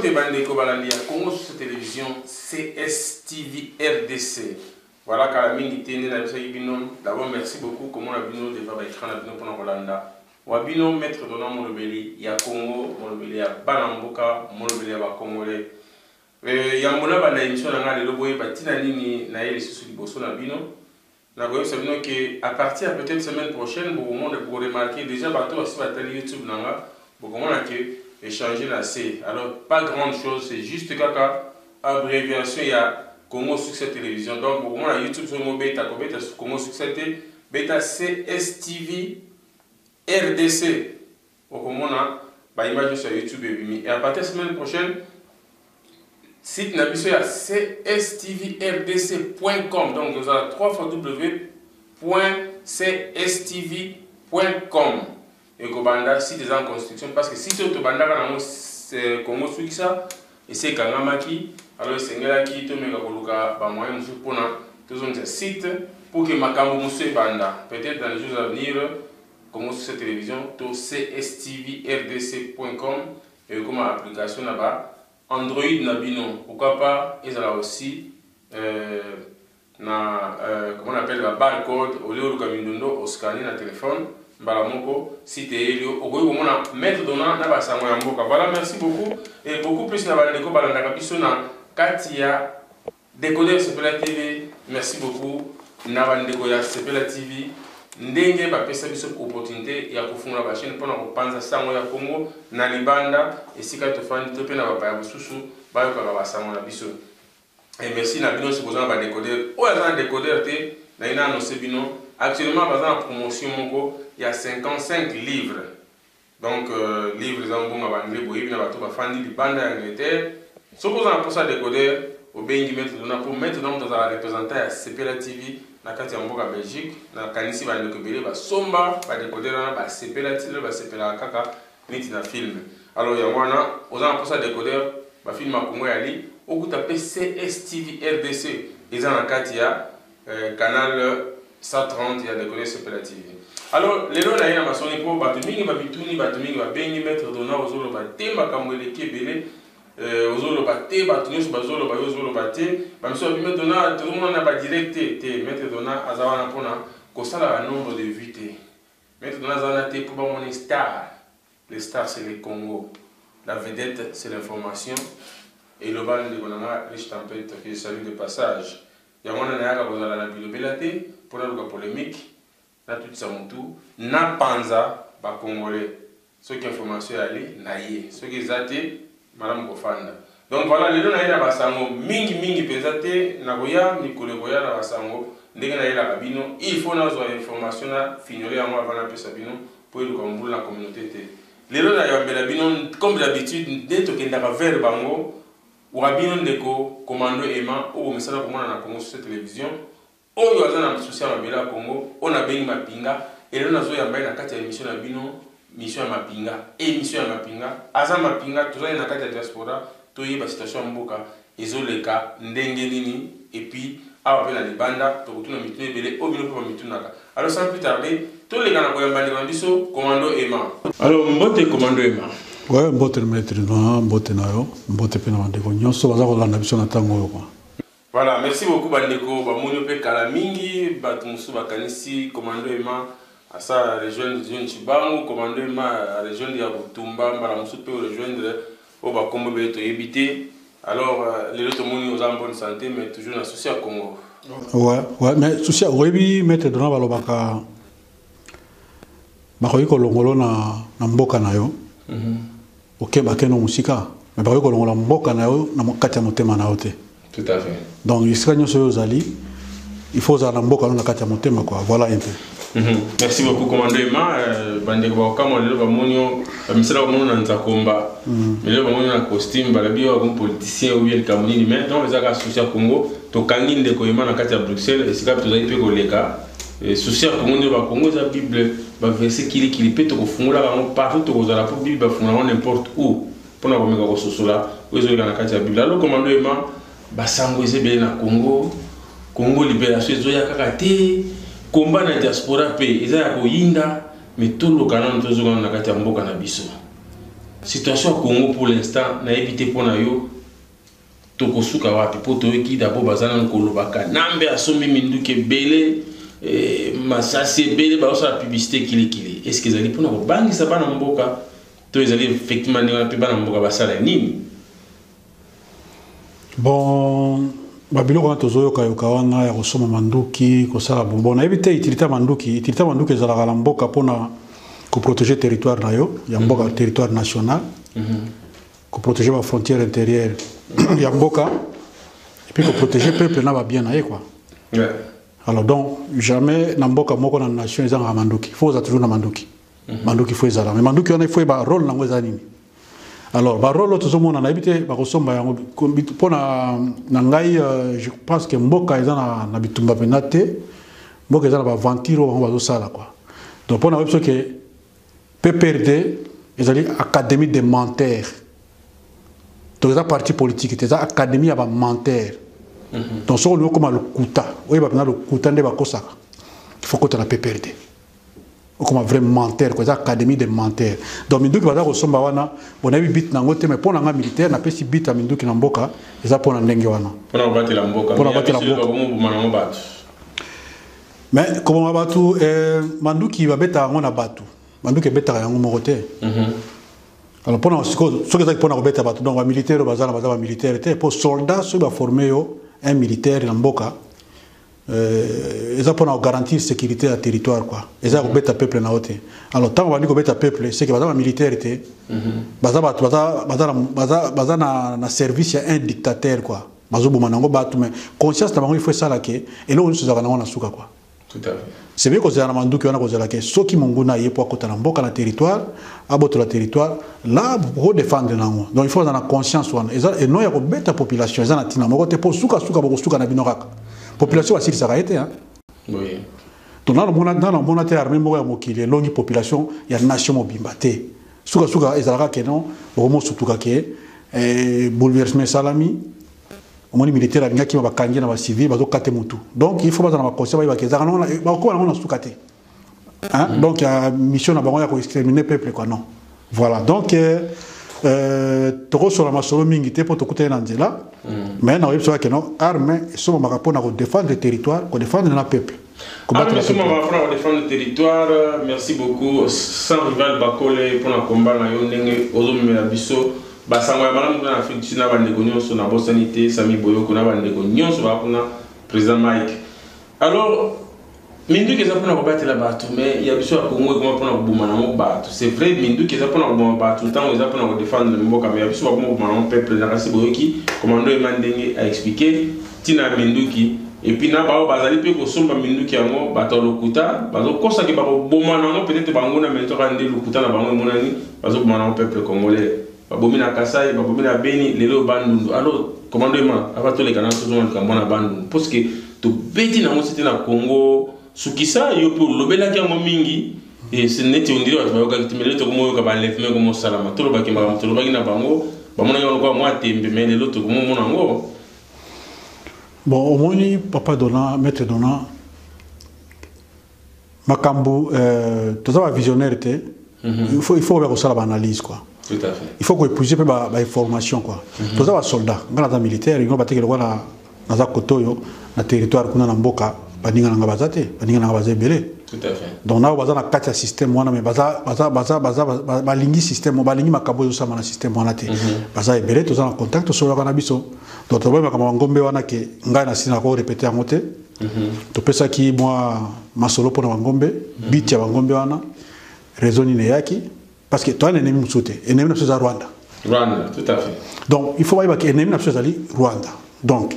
Mbote Bandeko Balandi à Congo sur télévision CSTV RDC. Voilà, Kalamini Tene, d'abord merci beaucoup. Comment la bino devant l'écran la bino pour Rolanda. Wabino maître donnant mon lobeli, il y a Congo, mon lobeli à Banamboka, mon lobeli à Congolais. Il y a mon abana émission dans le loboye, Batina Nini, Naël et Soussou Bosso Nabino. Nous avons qu'à partir peut-être la semaine prochaine, vous remarquer déjà bateau aussi sur YouTube, vous échanger la C. Alors, pas grande chose, c'est juste caca, abréviation, il y a Congo Succès Télévision. Donc, vous avez YouTube sur mon bêta, Congo Succès T, bêta CSTV RDC. Vous avez image sur YouTube et à partir de la semaine prochaine, site nabiso à cstvrdc.com. Donc, vous avez www.cstv.com. Et Kobanda, si des en construction, parce que si tu es Banda, c'est Congo Suiza, et c'est Kangamaki, alors c'est Ngelaki, tu mets Koluka, Bamoyen, Moussoupona, tous un site pour que Makambo Moussé Banda, peut-être dans les jours à venir, Congo Suiza Télévision, tu cstvrdc.com, et comme application là-bas, Android Nabino, pourquoi pas, ils ont aussi, comment on appelle la barcode, au lieu de Kamindondo, au scanner dans le téléphone. Balamoko, site Elio, Ogoyomona, maître donnant, Nabasango Yamboka. Voilà, merci beaucoup. Et beaucoup plus Nabalandeko Balandaka Pisona, Katia, Décodeur Sepela TV, merci beaucoup. Nabandeko ya Sepela TV, Ndenge Bapesa Biso opportunité, ya kufungula ba chaîne pendant kopanza sango ya Congo, na libanda, et si ka tofandi tope na bapaya bususu, bayoka ba sango na biso. Et merci na bino supposant ba décodeur. O ya décodeur te, na ina annoncé bino. Actuellement, par exemple, en promotion, il y a 55 livres. Donc, livres, les ambons, en anglais, il y a des bandes d'Angleterre. Ce qu'on a pour ça décoder, au Bengi pour mettre dans la représentation à CPLA TV, dans la Belgique, dans la Canissi, dans le Somba, dans décoder, dans la CPLA TV, dans la CPLA Kaka, dans le film. Alors, il y a un pour ça décoder, le film à Congo, au bout de CSTV RDC, ils ont un canal 130, il y a des connaissances opératives. Alors, les gens qui ont fait pour Batouming, Babitouni, Batouming, Babengi, Maître Donnant, Ozolo Baté, Makamwele Kebele, Ozolo Baté, Batounius, Bazolo, Bayozolo Baté, Bamso, Maître Donnant, tout le monde n'a pas directé, Maître Donnant, Azawana Pona, Kosala un nombre de vues. Maître Donnant, Azana, pour mon star. Les stars, c'est le Congo. La vedette, c'est l'information. Et le bal de Gonanga, riche tempête, qui salue de passage. Il y a un peu de pour la polémique, na tout ça tout, na panza, ba congolais. Ceux qui information ali, naïe. Ceux qui zate, madame Kofanda. Donc voilà, les deux naïe na basango, mingi penzate, na goya, ni kolegoya na basango, ndenge naïe la kabino, il faut na zo information na finiré à moi avant la pesabino pour le comboule la communauté. Les deux naïe la bino, comme d'habitude, dès que ndaka vers bango, ou rabino ndeko, commando Emma, ou message pour moi na Congo sur télévision. Oyo azana souci ya mabela Congo, on a bengi mapinga, et là nazo ya mbaye na kati ya mission na bino, mission ya mapinga, émission ya mapinga, aza mapinga, toujours na kati ya diaspora, toyeba situation mboka, ezoleka ndenge nini, et puis awa pe na libanda, tokutuna mituna ebele, obino pe mitunaka. Alors sans plus tarder, tous les gars na koyamba na biso, commando Emma. Alors mbote commando Emma. Ouais, mbote le maître na mbote na yo, mbote pe na bandeko nyonso baza kolanda biso na tango yo quoi. Voilà, merci beaucoup Bandeko, Bamounio Pe Kalamingi, Batumusu Bakanisi, Commando Emma, à sa région de Chibangu, Commando Emma, à la région de Yabutumba, Baramusu peut rejoindre au Bakombo Beto Ebité. Alors, les autres Mouni aux en bonne santé, mais toujours dans le souci à Congo. Ouais, mais souci à Oebi, Maître Donnant Balobaka, Bakoyiko Longolo na Mboka na yo, ok, Bakeno Musika, mais Bakoyiko Longolo Mboka na yo, na Katia Motema na ote. Tout à fait. Donc, il faut que vous voilà un peu. Merci beaucoup, commandant Emma. Bandeko Bakamon, Bamonio, Bamisala Bamono Nzakomba, mais le Bamono en costume, Balabio, un politicien ou bien le Cameroun, mais non, les associations Congo, Tokangin de Koyama, la carte à Bruxelles, et c'est comme tout à fait Goleka. Et souci à Congo, la Bible, va verser qu'il peut te confondre partout aux la Bible, va n'importe où. Pour nous remettre au sous-là, où ils ont la carte à Bible. Alors, commandant Emma, Basango ezebele na Congo, Congo libération ezoya kaka te, combat na diaspora pe eza ya koyinda, mais tout le canon tozoka na kati ya mboka na biso. situation au Congo pour l'instant n'a évité pour nayo tokosuka wapi po toyeki d'abord bazana kolobaka nambe asomi minduke belé masasi belé ba osa publicité kili est-ce que ezali pour na bangisa bana mboka to ezali effectivement ne pe bana mboka basala nini bon babilo quand tozoyoka yoka wana ya kosoma manduki kosala bon na éviter utilité manduki ezala la mboka pona ko protéger territoire na yo ya mboka territoire national ko protéger la frontière intérieure ya mboka et puis ko protéger peuple na ba bien na quoi. Ouais. Alors donc jamais na mboka moko na nation ezanga manduki faut za toujours na manduki. Manduki faut ezala mais manduki on faut ba rôle na ngoza nini. Alors ba rôle to zomona na ebité ba kosomba yango pona na ngai je pense que mboka ezana na bitumba penate mboka ezana ba ventiro ba zo sala quoi. Donc pona webso que PPRD ezali académie des menteurs. Donc ça parti politique c'est ça académie à ba menteur. Donc so on comme le kuta oui ba le kuta nde ba kosaka il faut que la PPRD comme un vrai menteur quoi ça académie des menteurs donc minduki baza ko somba wana bona bit na ngote mais pona nga militaire na pesi bit a minduki na mboka eza pona ndenge wana pona batela mboka pona batela mboka mais comment batu manduki ba beta ngona batu manduki beta yango mokote alors pona siko so que ça pona ko beta batu donc ba militaire bazala ba militaire te pour soldat so ba former yo un militaire na mboka pour garantir la sécurité du territoire quoi. Ils ont bêta peuple na ote. Alors tant qu'on va dire bêta peuple, c'est que bazar militaire était, bazar na service à un dictateur quoi. Bazou bomanango batu mais conscience tabango il faut ça là que et là on se zaka na suka quoi. Tout à fait. C'est bien qu'on a mandu qu'on a causé la que ceux qui monguna y pour côté na mboka na territoire, aboto la territoire, là pour défendre nango. Donc il faut dans la conscience wana. Et non ya ko bêta population, ça na tina moko te pour suka na binoraka. Population aussi ça a été hein. Oui. Donc dans le monde armé moi mokili longi population il y a nation mobimbate. Suka ezalaka que non vraiment surtout que bouleversement salami au moins militaire a qui va kangi na ba civil bazo kate mutu. Donc il faut pas dans la conscience ba kezaka non ba ko na suka te. Hein? Donc il y a mission na bango ya ko exterminer peuple quoi non. Voilà donc toko sur la masolo mingi te pour tokuta na nzela mais na webso que non armée so ma rapport na défendre le territoire ko défendre le peuple combattre le peuple pour défendre le territoire merci beaucoup sans rival bakole pour na combat na yo ndenge ozomela biso basango ya malamu na Afrique du Sud na bandeko nyonso na bosanité Sami Boyoko na bandeko nyonso ba kuna président Mike alors Minduki eza pona kobatela la batu mais ya biso ya Congo comment pona kobumana mo batu c'est vrai Minduki eza pona kobuma batu le temps eza pona ko défendre le mboka mais ya biso ba kobumana mo peuple na kasi boyoki commando Emandenge a expliqué tina Minduki et puis na ba bazali pe ko somba Minduki yango bato lokuta bazo kosa ke ba kobumana mo peut-être bango na mento kande lokuta na bango monani bazo kobumana mo peuple congolais ba bomina Kasai ba bomina Beni lelo bandundu alors commando Ema abato le kana sozo na kambona bandundu parce que to beti na mo c'était na Congo Sukisa yo pour lobela ki ngo mingi et c'est net on dirait ba yoka kitimele to komo yoka ba lefme komo salama to lobaki ma to lobaki na bango ba mona yo ko moi tembe mais le to komo mona ngo bon au moni papa donna maître donna makambu to ça visionnaire te il faut faire ça la analyse quoi. Tout à fait. Il faut qu'on épuise ba information quoi. To ça soldat ngana militaire ils ont battu le na za kotoyo na territoire kuna na mboka baninga nga bazate baninga nga bazebele tout à fait donc na baza na kati système wana mais baza balingi système balingi makabo yo sama na système wana te baza ebele to za na contact so la na biso donc to ba kama ngombe wana ke ngai na sina ko répéter en moté to pesa ki moi masolo pona ngombe bit ya ngombe wana raison ni yaki parce que toi ennemi musote ennemi na za Rwanda tout à fait donc il faut ba que ennemi na ali Rwanda donc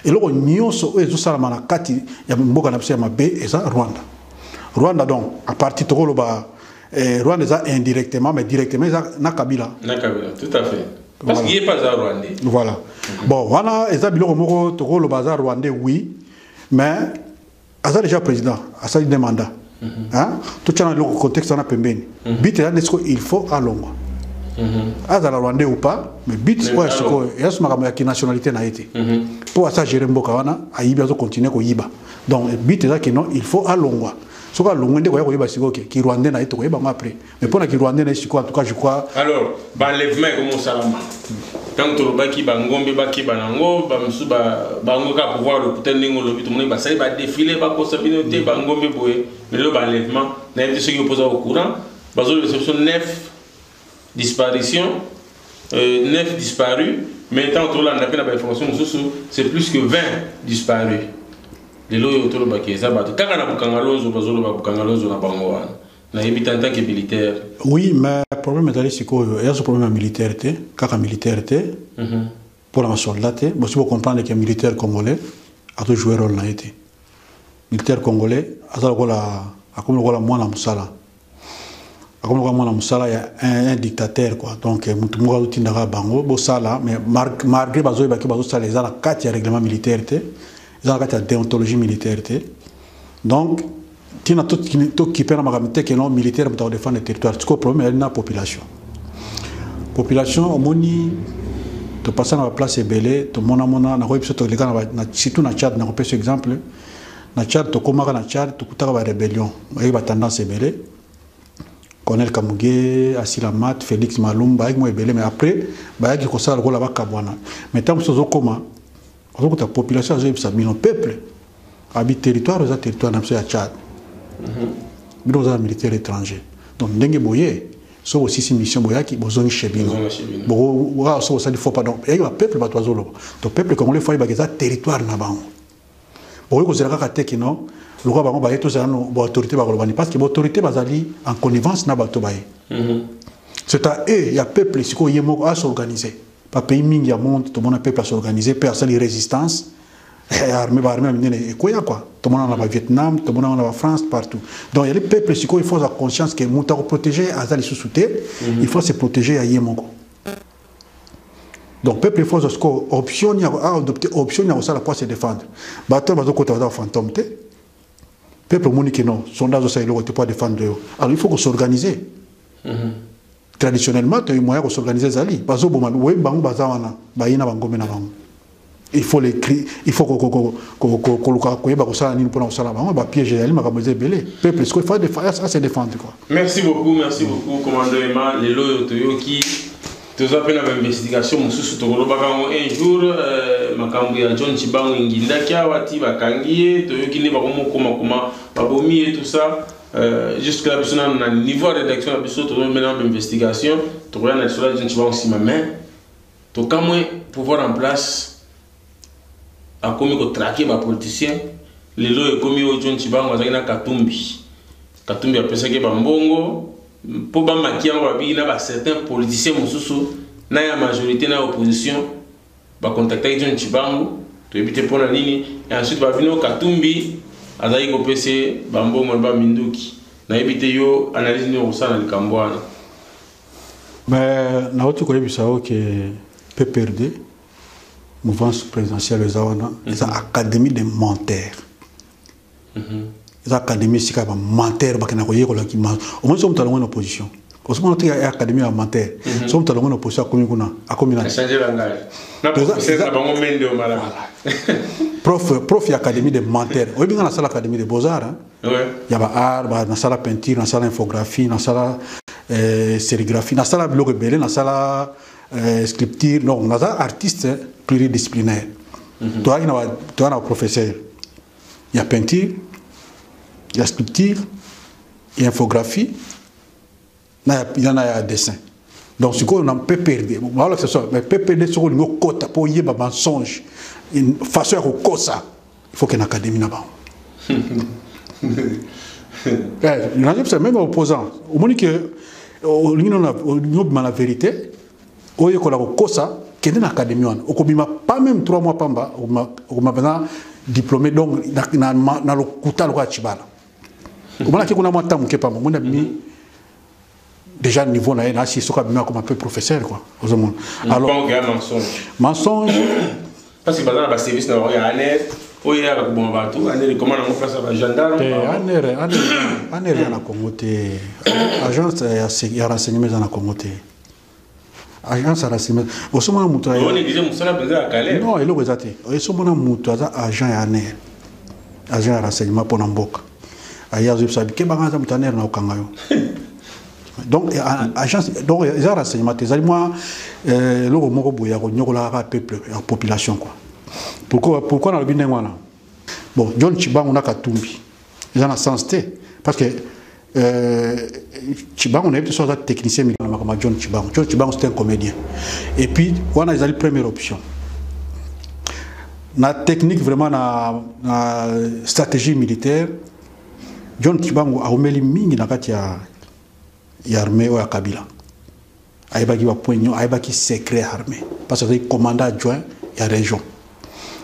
et là, nyonso ezo salama na kati ya mboka na biso ya mabe eza Rwanda donc à partir de Rwanda Rwanda eza indirectement mais directement eza na Kabila tout à fait parce qu'il est pas à Rwanda voilà bon wana eza biloko moko to baza Rwandais oui mais asa déjà président asa des mandats hein tout ça dans le contexte na pembeni bite là il faut à Longwa azala Rwandais ou pas mais bit quoi c'est quoi et ce makama ya nationalité na été pour ça gérer mboka wana ayiba zo continuer ko yiba donc bit là que non il faut à Longwa Ce que l'on dit que Rwandais n'a été après. Mais pour que Rwandais n'a pas en tout cas, je crois. Alors, l'enlèvement est comme ça. Tant que Baki Bangombe, Baki Banango, Bango a pouvoir le putain de l'enlèvement, tout le monde va défiler, va constater Bangombe, mais le enlèvement n'a été ce qui oppose au courant. Parce que réception 9 disparitions, 9 disparus, mais tant que l'on a pas d'informations, c'est plus que 20 disparus. Les lois autour de Bakeza, quand on a Bukangalozo, Bukangalozo, on a évité en tant que militaire. Oui, mais le problème est qu'il y a ce problème de militaire, militaire, pour la soldat, il faut comprendre que le militaire congolais a toujours joué un rôle. Le militaire congolais a joué un rôle. Il y a un dictateur, donc il y a un dictateur, mais malgré les règlements militaires, ils ont la déontologie militaire. Donc, il y a tout qui peut être non militaire pour défendre le territoire. C'est le problème de la population. La population, tu passes dans la place Belé, surtout dans Tchad, on a exemple. Dans Tchad, tu commences dans Tchad, tu as une rébellion. Il y a tendance Belé. Colonel Kamugé, Asilamat, Félix Malumba, mais après, il y a des choses qui sont mais tant que ce soit la population a peuple habite territoire aux territoires de Tchad. Mais nous avons militaires étrangers. Donc, dengue boye, so aussi une mission boyaki, besoin de chebino. Bon, so ça il faut pas donc. Il y a un peuple batouazolo. Donc peuple congolais faut y avoir territoire na bango. Bon, ko zela ka teki non. Le roi bango ba yeto za no autorité ba kolobani parce que l'autorité bazali en connivence na bato baye. C'est à eux, il y a peuple siko yemo à s'organiser. Pas pays mingi ya monde, tout le monde peuple à s'organiser, pour faire résistance. Armée, quoi. Tout le monde en a Vietnam, tout le monde en a France, partout. Donc il y a des peuples qui il faut avoir conscience que nous avons protégé à Zali sous-souté, il faut se protéger à Yemongo. Donc peuple il faut option adopter option pour se défendre. Bateau va côté va fantôme té. Peuple monique non, sondage ça il faut défendre. Alors il faut s'organiser. Traditionnellement, tu as eu moyen de s'organiser Zali. Parce que oui, bango bazawana, bayina bango mena bango. Il faut l'écrire, il faut que piéger peuple, il faut défendre, ça c'est défendre quoi. Merci beaucoup, commandement. Les loyaux qui tu as fait une investigation, un jour, Makambu John Chibangu Ngindaki Wati Bakangi, tu as babomi et tout ça. Jusqu'à la niveau de rédaction, tu as une investigation, tu as une John Chibangu si ma main, tu as pouvoir en place. A commis que traquer ma politicien, les lois est commis au John Chibangu à Katumbi. Katumbi a pensé que Bambongo, pour Bamakia, on va certains politiciens, na la majorité na opposition, va contacter John Chibangu, tu éviter pour la ligne, et ensuite va venir au Katumbi, à Zaïko PC, Bambongo, Minduki. Na éviter yo analyse au sein de Kambouana. Mais na autre collègue que PPRD. Mouvance présidentielle les awana les académies de menteurs les académies c'est comme menteur bakena ko yeko la ki au moins sommes talons en opposition au moins notre académie à menteur sommes talons en opposition comme kuna a communauté changer langage na professeur na bango mende o mala prof académie de menteurs o bien na sala académie de beaux-arts ouais il y a art na sala peinture na sala infographie na sala sérigraphie na sala bloc belé na sala sculpture non on a artiste pluridisciplinaire. Tu as un professeur. Il y a peinture, il y a sculpture, il y a infographie, il y en a un dessin. Donc, ce qu'on peut perdre, voilà que ce soit, mais peut perdre ce qu'on a côté pour y avoir un mensonge, une façon de faire ça. Il faut qu'il y ait une académie là-bas. C'est même opposant. Au moment que, on a la vérité, on a la qui est dans l'académie, on n'a pas même 3 mois pamba, on a diplômé donc dans le Kouta le Chibala. On a déjà niveau là, si c'est comme un peu professeur quoi. Alors, mensonge. Parce que dans le service, il y a un air, il y a un bon bateau, comment on fait ça, gendarme. Un air, il y a un communauté. Agence, il y a renseignement dans la communauté. Agence à renseignement. Au sommet, on a non, il est agent à agent à renseignement pour Namboka. aya zo sabi ke banga za mutaner na okanga yo donc agence donc les renseignements tes moi le moko boya ko nyokola ka peuple la population quoi pourquoi na bine ngwana bon John Chibangu na Katumbi ils en a sens parce que Chibangu n'est pas un technicien militaire comme John Chibangu c'était un comédien et puis on a la première option na technique vraiment na stratégie militaire John Chibangu a omeli mingi na kati ya armée ou ya Kabila aibaki wa poignon aibaki secret armée parce que commandant adjoint ya région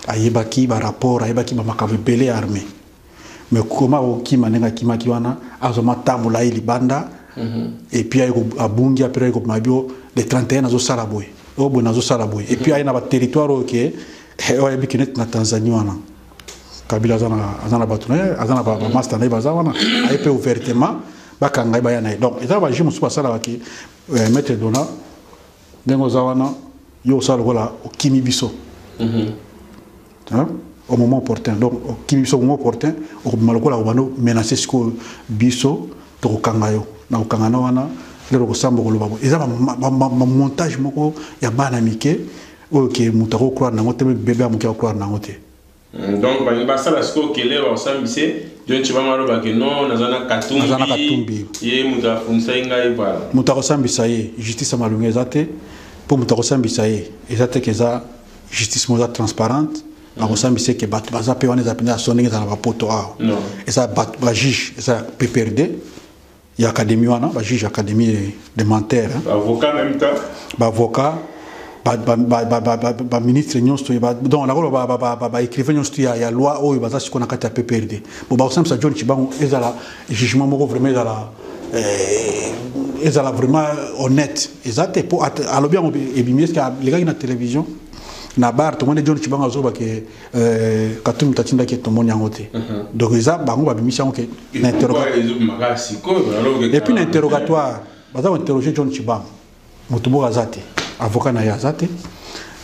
aibaki ba rapport aibaki ba makavebele armée mais comment oki manenga kimaki wana azoma tamula ili banda et puis a bungi après ko mabio de 31 nazo saraboy obo nazo saraboy et puis aina ba territoire OK oyebi net na Tanzanie wana Kabila azana batuna azana ba master na baza wana aipe ouvertement bakanga ba yana donc eza ba jimu supa sala baki mettre dona dengo zawana yo sala gola okimi biso au moment opportun donc okimi biso au moment opportun o malokola obano menacer siko biso to kanga yo na okanga na wana lero ko sambo ko lobabo eza ba montage moko ya bana mike OK mutako croire na ngote bébé amuki croire na ngote donc ba sala siko kele wa sambise John Chibangu ba ke non nazana Katumbi ye muta funsa inga ibala mutako sambisa ye justice malunga ezate pour mutako sambisa ye ezate keza justice moza transparente na ko sambise ke batu baza pe wana zapenda soninga za ba poto a non eza batu ba juge eza PPRD ya académie wana ba juge académie de menteur avocat même temps ba avocat ba ministre nyonso donc la ba écrivain nyonso ya loi oyo baza sikona kati ya PPRD bo ba osam sa John Chibangu ezala jugement moko vraiment ezala vraiment honnête ezate pour alobi ngo ebimi eska les gars na télévision na bar to monde John Chibangu azoba ke Katumbi tatinda ke to moni yangote donc eza bango ba bimisi yango ke l'interrogatoire et puis l'interrogatoire baza interroger John Chibangu motubo azate avocat na yazate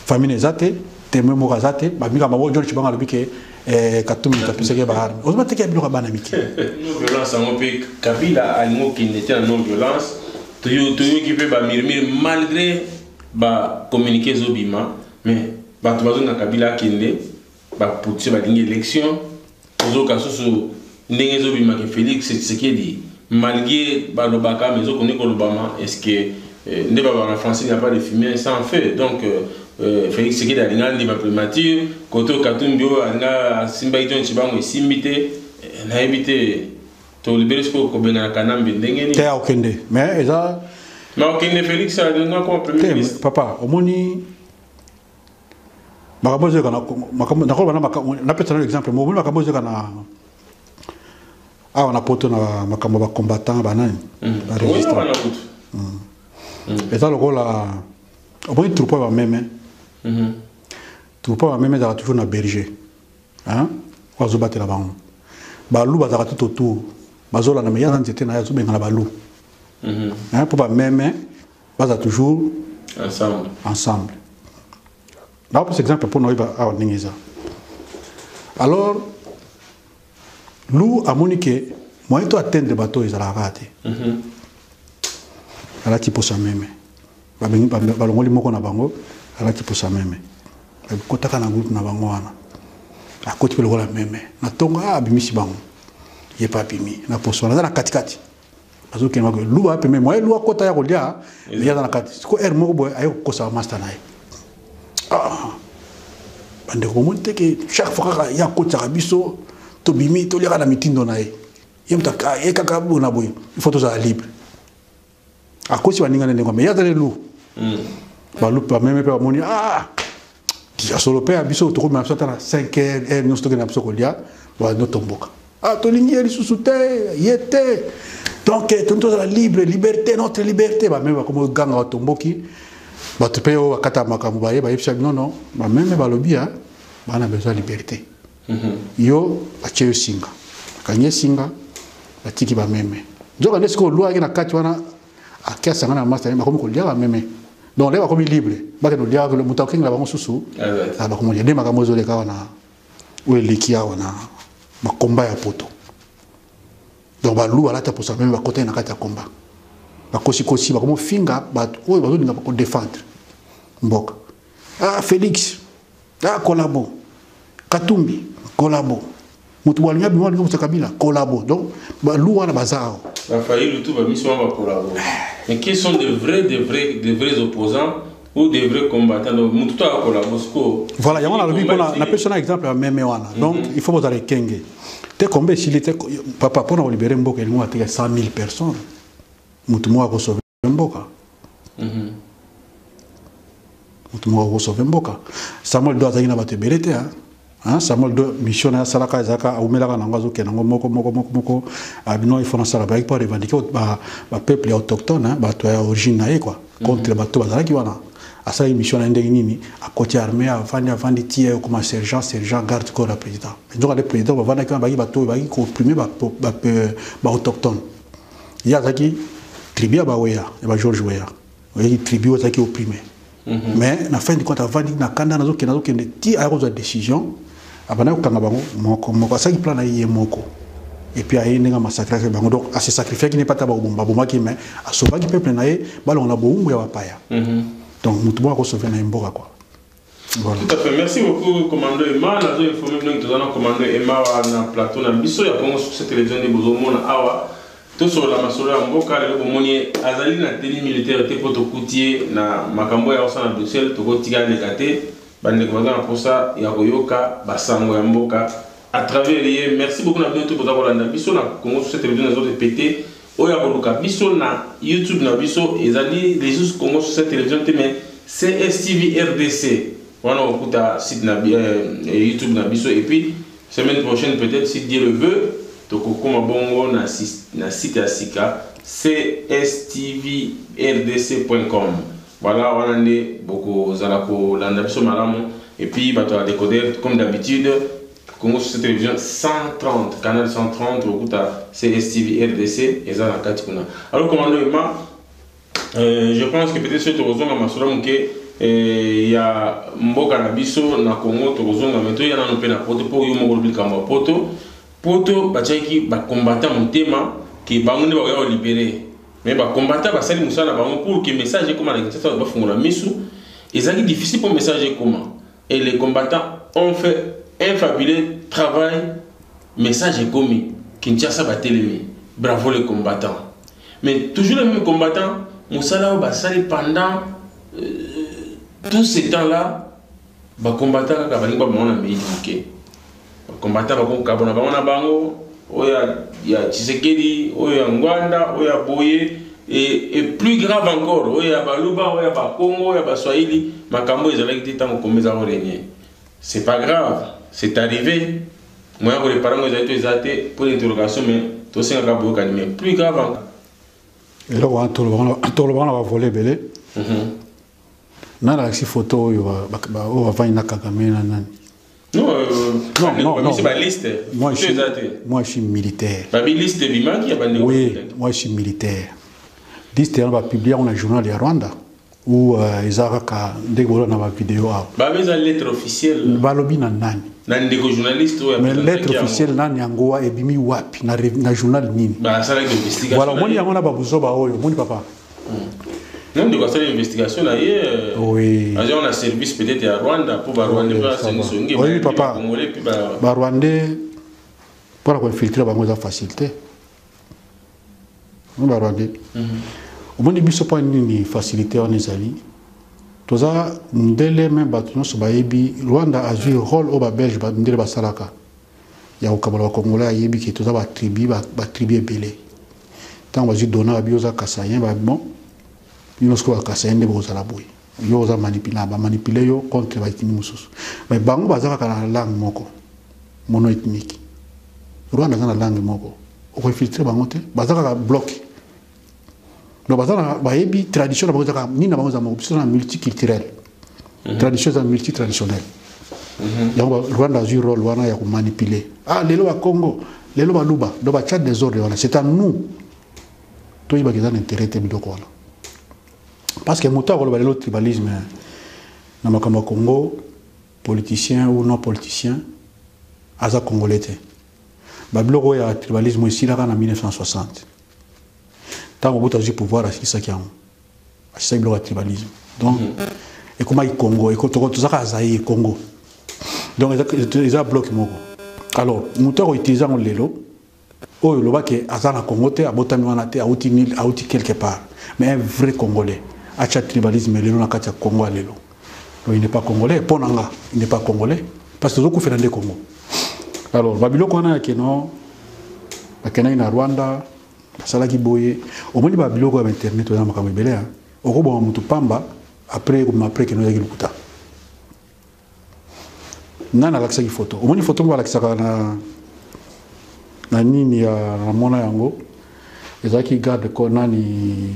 famille yazate témoin mo yazate ba mika ba John Chibangu alobi ke Katumbi tapisa ke ba arme ozoma teke bilo ka bana miki non violence en pe Kabila alimo qui n'était en non violence to yo qui peut ba murmure malgré ba communiquer zobima mais ba to bazo na Kabila kende ba putse ba dingi élection ozo kasoso ndenge zobima ke Félix Tshisekedi malgré ba lobaka mais zo koniko lobama est-ce que en français, il n'y a pas de fumée sans feu. Donc, Félix Tshisekedi a une primature. Koto Katumbi a Simba John Chibangu et Simbité. n'a évité to libérer ce qu'on a kanambi ndengeni te okende mais eza mais okende Félix a donné comme premier ministre papa omoni makaboze kana nakolo na peta na exemple mo makaboze kana awa na poto na makambo ba combattant banani ba résistant eza lokola omoni troupeau ba meme troupeau ba meme za toujours na berger hein wazo batela bango balu bazaka tout autour bazola na meya nzete na yazo benga na balu hein pour ba meme baza toujours ensemble là pour exemple pour nous à Ningeza alors loup a moniqué moi to atteindre bateau ezala raté ala tipo sa meme ba bengi ba longoli moko na bango ala tipo sa meme ko taka na groupe na bango wana a côté pe lokola meme na tonga abimisi bango ye pa bimi na poso na katikati azo ke ma loup a pe meme moi loup a kota ya kolia mais ya na kati ko er moko boy ayo ko sa master na bande ko monte que chaque fois ya kota biso to bimi to lira na mitindo na ye yemtaka e kaka bona boy il faut to za libre a kosi waninga ne ngombe ya tele loup ba loup pa meme pe moni dia solo pe biso to ko ma sota na 5h nous to na biso ko lia ba no tomboka to lingi eli susute yete donc tonto la libre liberté notre liberté ba meme comme ganga tomboki ba to pe o kata makambo ba ye ba yipsa non ba meme ba lobia ba na besoin liberté yo a cheyo singa kanye singa ba tiki ba meme joka nesko loi na kati wana akia sangana master ma comme ko lia ba meme donc là comme libre ba ke no lia ko mutakinga ba ngosusu ba comme lia de makambo zo le ka wana we likia wana makomba ya poto donc balu alata pour ça même bakota na kati ya combat bakosi kosi bakomo finga bat oyo bazolinga ko défendre mboka ah Félix ah Kolabo Katumbi Kolabo mutu walinga bimwa linga Kabila Kolabo donc balu wana bazao ba failli tout ba mission ba Kolabo mais qui sont de vrais opposants ou des vrais combattants donc mutu to Kolabo sko voilà yamana lobi pona na personne exemple ya meme wana donc il faut vous aller kenge te combien s'il était papa pour libérer mboka il m'a 100 000 personnes mutu mo ko sauver mboka mutu mo ko sauver mboka Samuel do azaki na bato belete hein Samuel do mission ya salaka zaka aumelaka na ngazo ke nango moko abino il faut na sala ba pour revendiquer ba peuple autochtone hein bato ya origine na quoi contre bato bazalaki wana asa mission na ndenge nini a côté armée avandi tie comme sergent garde corps le président donc le président va vana quand bato ba comprimer ba autochtone ya zaki tribu ba weya ba George weya oui tribu zaki opprimé mais na fin de compte avandi na kanda nazo kende ti a cause de décision abana ko kanga bango moko asa ki plan na yé moko et puis aye nga massacrer bango donc à se sacrifier qui n'est pas taba bomba qui mais a sauver qui peuple na yé balon na boumbu ya bapaya donc nous devons sauver na mboka quoi voilà. Tout à fait, merci beaucoup commandant Emma nazo informer nous que nous commandant Emma na plateau na biso ya Congo sur cette télévision de bozomona awa to sur la masolo ya mboka le bomoni azali na tenue militaire te poto koutier na makambo ya osana Bruxelles to kotika nekate bande ko na posa ya koyoka basango ya mboka à travers les merci beaucoup na bientôt pour kolanda biso na Congo sur cette télévision nazo répéter oya koluka biso na YouTube na biso ezali les jours Congo sur cette télévision mais CSTV RDC wana okuta site na YouTube na biso et puis semaine prochaine peut-être si Dieu le veut tokokoma bongo na site ya sika cstv-rdc.com voilà on a beaucoup zalako landa biso malamu et puis bato a décoder comme d'habitude Congo sur cette télévision 130 canal 130 okuta CSTV RDC et ça na kati kuna alors commandant Emma je pense que peut-être ce tozonga masura muke ya mboka na biso na Congo tozonga meto ya na pena poto po yo moko lobika mwa poto bachaki ba combattant mutema ki bangunde ba ya libérer mais ba combattant ba sali musala bango pour que message comme na kitasa ba fungola misu ezaki difficile pour message comment et les combattants ont fait un fabuleux travail message commis Kinshasa ba telemi bravo les combattants mais toujours les mêmes combattants musala ba sali pendant tout ce temps-là, les combattants qui ont été médiqués. Les combattants qui ont été bango, il y a Tshisekedi, il y a Ngwanda, il y a Boye, et plus grave encore, il y a Baluba, il y a Congo, il y a Swahili, Makambo, ils ont été régner. C'est pas grave, c'est arrivé. Moi, les parents ont été exaltés pour l'interrogation, mais tout ça, c'est plus grave encore. Et là, on va voler belé. Nana si photo on va voir Kagame non c'est ma liste moi je suis militaire liste oui moi je suis militaire liste on va publier dans le journal de Rwanda où Isaac ndeko na vidéo a lettre officielle balobi na nani ndeko journaliste mais lettre officielle nani yangoa ebimi wapi na journal nini voilà moni yango na babuzoba oyo moni papa non, de faire l'investigation ailleurs. Oui. On a service peut-être à Rwanda pour Rwanda. Oui, papa. Rwanda, pour infiltrer, c'est facilité. Rwanda. Au moins, il n'y a pas de facilité en Israël. Tout ça, dès même bâtiment sur Baébi, Rwanda a joué un rôle au Belge, dans le Salaka. Il y a au Kabala Congolais, il y a qui tout ça, tribu belé. Tant que je donne à Bioza Kassayen, bon. Nous sommes cassés de la bouille. Nous avons manipulé contre les Musus. Mais Bango Bazaka a la langue moko, monoethnique. Rwanda a la langue moko. On peut filtrer Bangote, Bazaka a bloqué. Le Bazaka a une tradition de multiculturelle. Tradition multitraditionnelle. Rwanda a joué le rôle de manipuler. Ah, les lois Congo, les lois Luba, les lois Tchad des ordres. C'est à nous. Toi, il y a un intérêt de parce que le tribalisme dans le Congo, politicien ou non politicien, aza congolais. babiloko ya tribalisme esilaka na 1960 ntango mobutu azwi pouvoir asilisaki yango asisaki biloko ya tribalisme donc ekomaki congo tozaka Zaïre congo donc eza bloc moko alors moto akoutilize yango lelo oyo lobaki aza na congo te abotami wana te auti quelque part mais un vrai congolais acha tribalisme lelo na kati ya congo ya lelo donc il n'est pas congolais mpo na nga il n'est pas congolais parce que tozokufela nde congo alors babiloko wana yake no bakendaki na Rwanda basalaki boye omoni babiloko ya internet oza makambo ebele okoboma motu pamba après keno ezaki lokuta nani alakisaki photo omoni photo moko alakisaka na nini ya mona yango ezalaki garde ko nani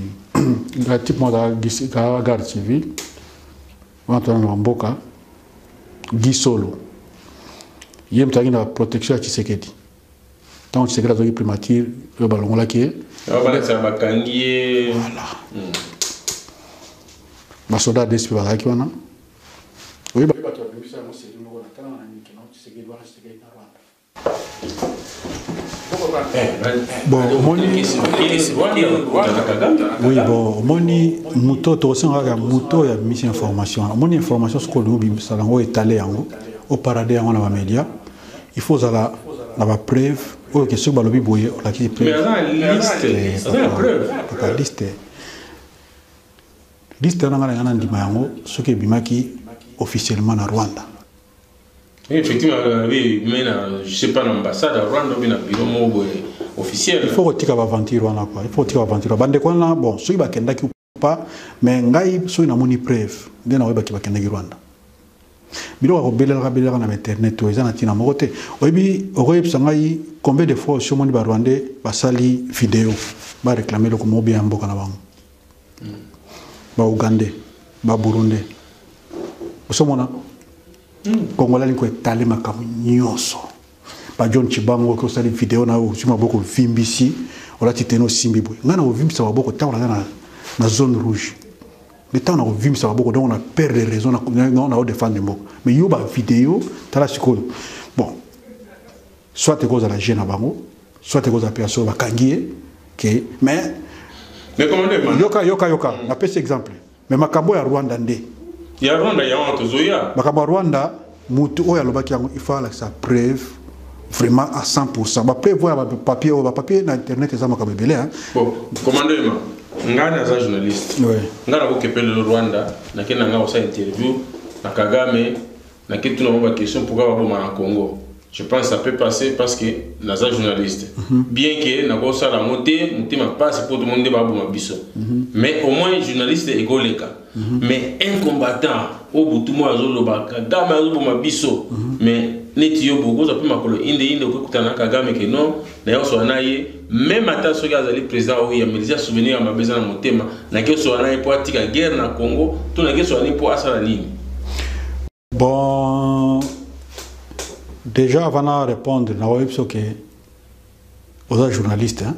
type mo da garde civil wana tona na mboka gisolo ye mtaki na protection ya Tshisekedi tant Tshisekedi azaki primature yo balongolaki ye bakangi ye voilà basoda DSP bazalaki wana oyo bato babimisa yango seli moko na tala na niki na Tshisekedi wana Tshisekedi na Rwanda oui bon omoni moto tokosengaka moto ya mission information omoni information soki olingi obimisa yango etale yango oparade yango na bamédia il faut ozala na bapreuve oyo ke soki balobi boye olakisi liste nanga na ndima yango soki ebimaki officiellement na Rwanda. Effectivement, je sais pas l'ambassade à Rwanda, mais un bureau officiel. Il faut retirer l'aventure quoi. Il faut retirer l'aventure. Bande quoi là, bon, ceux qui va kenda qui pas, mais ngai ceux na moni preuve, de na weba qui va kenda qui Rwanda. Bilo ko belela na internet to ezana tina mokote. Oyebi sangai combien de fois sur moni ba Rwandais ba sali vidéo, ba réclamer le comme bien mboka na bango. Ba Ougandais, ba Burundais. Osomona Congolais ko etale makamu nyonso ba John Chibango ko sali vidéo na usima boko vimbisi ola titeno simbi boy ngana o vimbisa boko tawana na zone rouge le temps na o vimbisa boko donc on a perdre raison na o défendre mboko mais yo ba vidéo tala sikoyo bon soit te cause la gêne na bango soit te cause la personne ba kangie que mais yoka na pese exemple mais makambo ya Rwanda ndé ya Rwanda ya Antozoya bakaba Rwanda mutu oya lobaki yango il faut la sa preuve vraiment à 100%. Ba preuve ya papier na internet eza makaba belé hein. Bon, commandement ngana za journaliste. Ouais. Ngana ko kepele Rwanda na kena nga osa interview na Kagame na kitu na ba question pourquoi ba boma en Congo. Je pense que ça peut passer parce que naza journaliste. Bien que na ko sa la moté ma passe pour tout le monde ba boma biso. Mais au moins journaliste égoleka. Mais un combattant au bout tout moi azoloba Kagame azoboma biso. Mais neti yo beaucoup ça peut makolo inde ko kutana Kagame que non na yo so anaye même ata so ga zali président o ya melisa souvenir ma besoin na motema na ke so anaye pour atika guerre na Congo to na ke so anaye pour asala nini. Bon déjà avant de répondre na web so que aux journalistes hein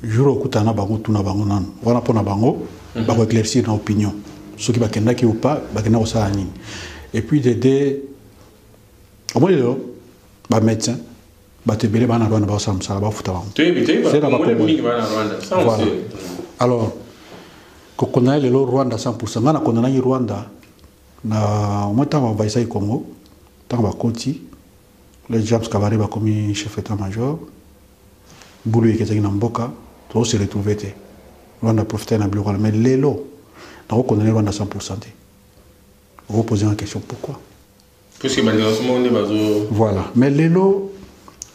jour kutana bango tuna bango nan wana pona bango ba ko éclaircir na opinion ceux qui ba kenda ki ou pas ba kenda osala nini et puis d'aider au moins ba médecin ba te belé ba na Rwanda ba osala ba futa bango c'est la Rwanda alors ko connaît le Rwanda 100% ngana connaît Rwanda na au moins tant va essayer Congo tant ba konti le James Kabaré ba comme chef état-major boulou qui na mboka to se retrouver té Rwanda profiter na bureau mais lelo na ko connaît Rwanda 100%. Vous posez une question pourquoi? Puisque bazo voilà mais lelo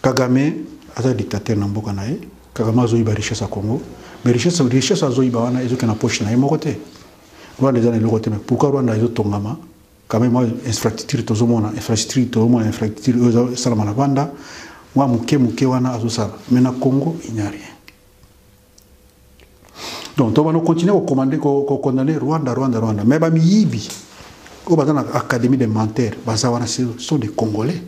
Kagame asa dictateur na mboka na ye Kagame azo iba richesse à Congo mais richesse azo iba wana ezo ke na poche na ye moko te Rwanda ezana le côté mais pourquoi Rwanda ezo tongama quand même infrastructure tozomona infrastructure salama na Rwanda moi muke wana azo sala mais na Congo il n'y a rien donc on va continuer à commander condamner Rwanda mais ba miyibi au bazana académie des menteurs bazawana sont des Congolais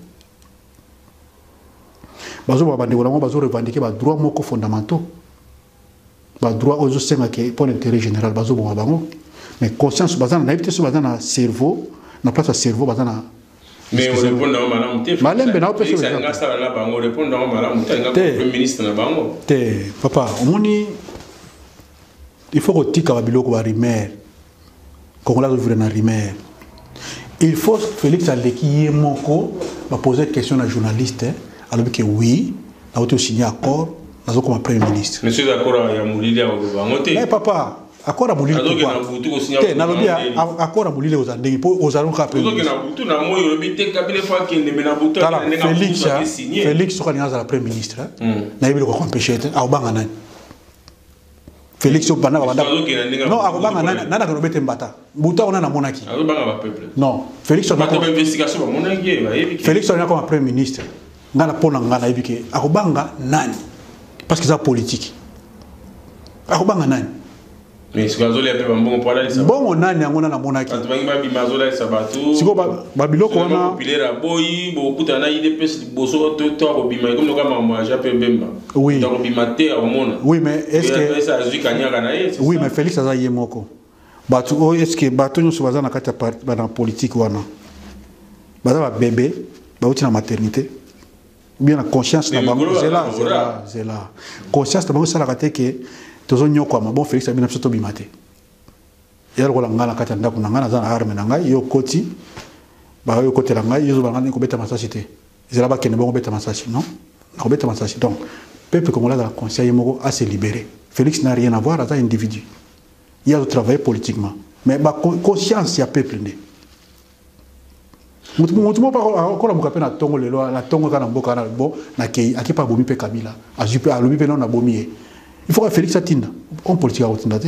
bazo babande wala bazo revendiquer ba droit moko fondamentaux ba droit aux senga que pour l'intérêt général bazo bango mais conscience bazana na ibite so bazana cerveau na place cerveau bazana mais on répond dans malamu te malembe na opesa nga sala na bango répond dans malamu te nga premier ministre na bango te papa omoni il faut que tika babiloko ba rimer kongola vivre na rimer il faut Félix Aleki yemoko va poser question à journaliste alors que oui na auto signer accord nazo comme premier ministre monsieur d'accord ya mulili ya bango te mais papa accord à mulili te na lobi accord à mulili aux andingi po aux allons ka premier Félix soka ni la premier ministre na yebile ko empêcher te au banga nani Félix Obana banda non akobanga nana ko bete mbata buta ona na monaki akobanga ba peuple non Félix on a investigation ba monaki ba yebi Félix on a comme premier ministre ngana pona ngana yebike akobanga nani parce que ça politique akobanga nani mais ce gazole appelle bon pour aller ça bon nani ngona na monaki tu bangi ba bimazola sabatu siko babiloko wana populaire boyi beaucoup tana IDPS boso to ko bima comme no ma j'appelle bemba oui donc bimate au monde oui mais est-ce que ça azukanyaka na yeye oui mais Félix aza yemoko batu o est-ce que batu nyo sobaza na kati ya na politique wana baza ba bébé ba uti na maternité bien la conscience na bango zela conscience na bango sala kateke tozo nyoko ma bon Félix abina psoto bimate yalo ko ngala kati ya ndako na ngana za na arme na ngai yo koti ba yo koti la ngai yo ba ngani ko beta masasi te zela ba kene bango beta masasi non ko beta masasi donc peuple congolais dans la conscience yemoko a se libérer Félix n'a rien à voir avec un individu il a travaillé politiquement mais ba conscience ya peuple ne mutumo pa ko la mukape na tongo lelo la tongo kana mboka na bo na kei akipa bomi pe Kabila ajupe alobi pe non na bomi il faut que Félix atinda on politique a otinda te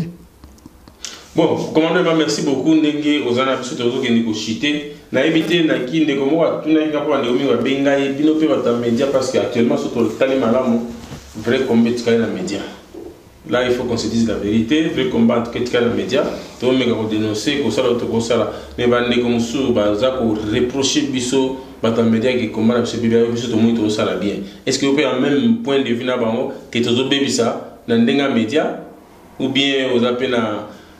bon commandant merci beaucoup ndenge ozana biso tozo kendi ko chiter na éviter na ki ndeko mo atuna nga ko ndeko mi wa benga e bino pe bata média parce que actuellement surtout le tali malamu vrai combat tika na média là il faut qu'on se dise la vérité vrai combat tika na média to mega ko dénoncer ko sala to ko sala mais ba ndeko musu ba za ko reprocher biso bata média qui combat biso biso to mo to sala bien est-ce que vous pouvez en même point de vue na bango que tozo bebisa na ndenga média ou bien aux appels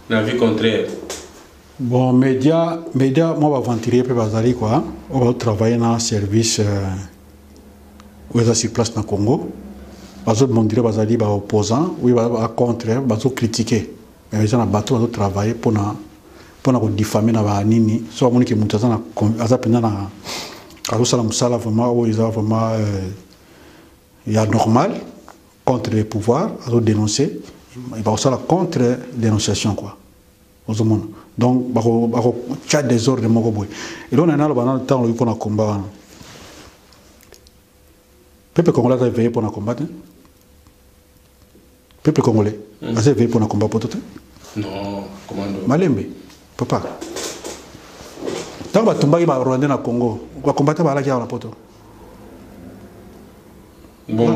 na vie contraire bon média moi va venturier pe bazali quoi on va travailler dans un service où est sur place dans Congo bazo mondire bazali ba opposant oui ba contre bazo critiquer mais les gens na bateau bazo travailler pour na ko diffamer na ba nini so moni ke mutaza na azapenda na karusala musala vraiment où ils ont vraiment il y a normal contre les pouvoirs bazo dénoncer il va aussi la contre dénonciation quoi aux hommes donc bako chat des ordres moko boy et là on a le temps pour na combat peuple congolais a veillé pour na combattre peuple congolais a veillé pour na combat pour tout non commando malembe papa tant ba tumba ba rwanda na Congo ba combattre ba la kia na poto bon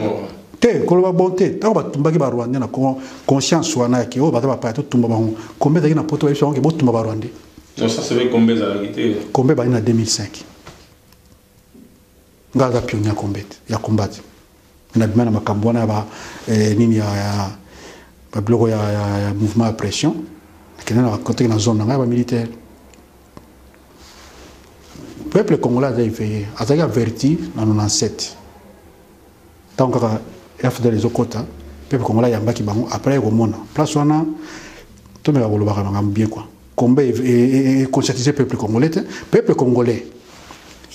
te koloba bonté tant ba tumba ba rwanda na Congo conscience wana ki o ba ta pa to tumba ba combien d'ailleurs na poto eso ke bo tumba ba rwanda non ça c'est combien za la guité combien ba na 2005 ngaza pionnier ya combat na bimana makambo na ba nini ya ba bloco ya mouvement à pression qui na côté na zone na ba militaire peuple congolais a veillé a averti en 97 tant que FD les okota peuple congolais yamba ki bango après ko mona place wana to me ba koloba ka bien quoi combat et conscientiser peuple congolais